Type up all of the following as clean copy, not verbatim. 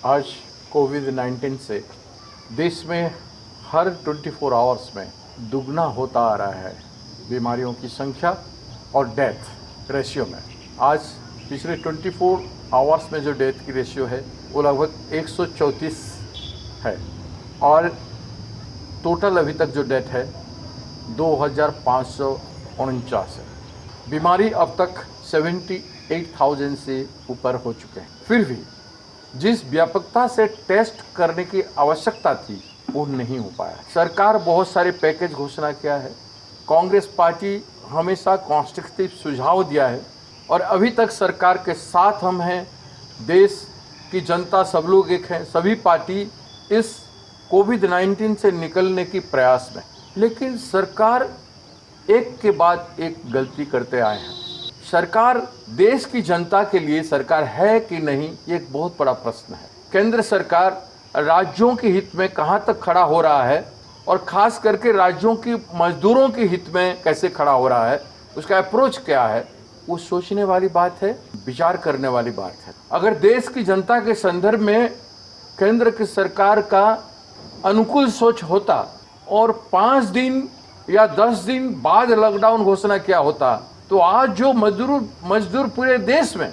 आज कोविड-19 से देश में हर 24 आवर्स में दुगना होता आ रहा है बीमारियों की संख्या और डेथ रेशियो में। आज पिछले 24 आवर्स में जो डेथ की रेशियो है वो लगभग 134 है और टोटल अभी तक जो डेथ है 2549 है। बीमारी अब तक 78,000 से ऊपर हो चुके हैं। फिर भी जिस व्यापकता से टेस्ट करने की आवश्यकता थी वो नहीं हो पाया। सरकार बहुत सारे पैकेज घोषणा किया है। कांग्रेस पार्टी हमेशा कॉन्स्ट्रक्टिव सुझाव दिया है और अभी तक सरकार के साथ हम हैं। देश की जनता सब लोग एक हैं। सभी पार्टी इस कोविड-19 से निकलने की प्रयास में, लेकिन सरकार एक के बाद एक गलती करते आए हैं। सरकार देश की जनता के लिए सरकार है कि नहीं, ये एक बहुत बड़ा प्रश्न है। केंद्र सरकार राज्यों के हित में कहां तक खड़ा हो रहा है और खास करके राज्यों की मजदूरों के हित में कैसे खड़ा हो रहा है, उसका अप्रोच क्या है, वो सोचने वाली बात है, विचार करने वाली बात है। अगर देश की जनता के संदर्भ में केंद्र की सरकार का अनुकूल सोच होता और 5 दिन या 10 दिन बाद लॉकडाउन घोषणा किया होता तो आज जो मजदूर पूरे देश में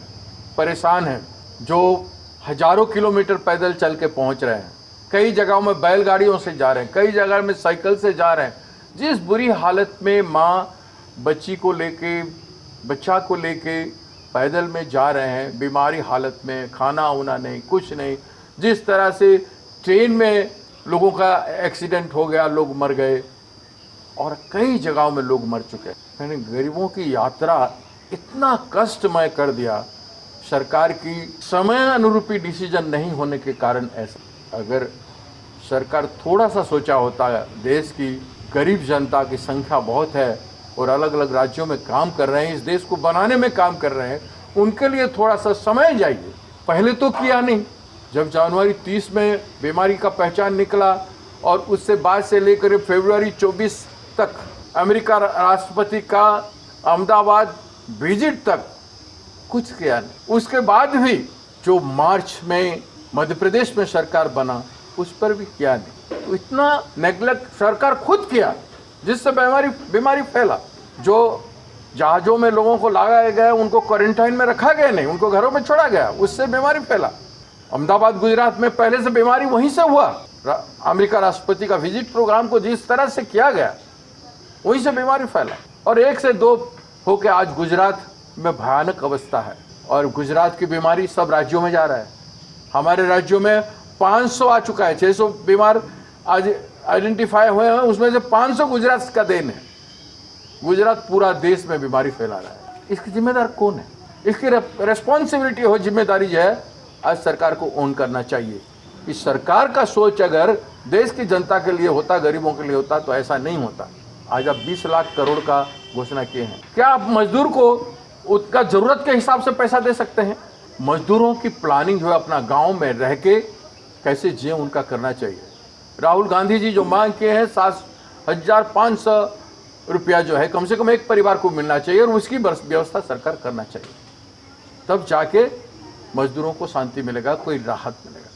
परेशान हैं, जो हजारों किलोमीटर पैदल चल के पहुंच रहे हैं, कई जगहों में बैलगाड़ियों से जा रहे हैं, कई जगह में साइकिल से जा रहे हैं, जिस बुरी हालत में माँ बच्चा को लेके पैदल में जा रहे हैं, बीमारी हालत में, खाना वाना नहीं, कुछ नहीं, जिस तरह से ट्रेन में लोगों का एक्सीडेंट हो गया, लोग मर गए और कई जगहों में लोग मर चुके हैं। यानी गरीबों की यात्रा इतना कष्टमय कर दिया सरकार की समय अनुरूपी डिसीजन नहीं होने के कारण। ऐसा अगर सरकार थोड़ा सा सोचा होता, देश की गरीब जनता की संख्या बहुत है और अलग अलग राज्यों में काम कर रहे हैं, इस देश को बनाने में काम कर रहे हैं, उनके लिए थोड़ा सा समय चाहिए। पहले तो किया नहीं। जब जनवरी 30 में बीमारी का पहचान निकला और उससे बाद से लेकर फरवरी 24 तक अमेरिका राष्ट्रपति का अहमदाबाद विजिट तक कुछ किया नहीं। उसके बाद भी जो मार्च में मध्य प्रदेश में सरकार बना उस पर भी किया नहीं। तो इतना नेग्लेक्ट सरकार खुद किया जिससे बीमारी फैला। जो जहाज़ों में लोगों को लगाया गया उनको क्वारंटाइन में रखा गया नहीं, उनको घरों में छोड़ा गया, उससे बीमारी फैला। अहमदाबाद गुजरात में पहले से बीमारी वहीं से हुआ। अमेरिका राष्ट्रपति का विजिट प्रोग्राम को जिस तरह से किया गया वहीं से बीमारी फैला और 1 से 2 होकर आज गुजरात में भयानक अवस्था है और गुजरात की बीमारी सब राज्यों में जा रहा है। हमारे राज्यों में 500 आ चुका है, 600 बीमार आज आइडेंटिफाई हुए हैं, उसमें से 500 गुजरात का देन है। गुजरात पूरा देश में बीमारी फैला रहा है। इसकी जिम्मेदार कौन है? इसकी रेस्पॉन्सिबिलिटी हो, जिम्मेदारी जो है आज सरकार को ओन करना चाहिए। इस सरकार का सोच अगर देश की जनता के लिए होता, गरीबों के लिए होता तो ऐसा नहीं होता। आज आप 20 लाख करोड़ का घोषणा किए हैं। क्या आप मजदूर को उसका जरूरत के हिसाब से पैसा दे सकते हैं? मजदूरों की प्लानिंग जो है अपना गांव में रह के कैसे जिए उनका करना चाहिए। राहुल गांधी जी जो मांग किए हैं 7,500 रुपया जो है कम से कम एक परिवार को मिलना चाहिए और उसकी व्यवस्था सरकार करना चाहिए। तब जाके मजदूरों को शांति मिलेगा, कोई राहत मिलेगा।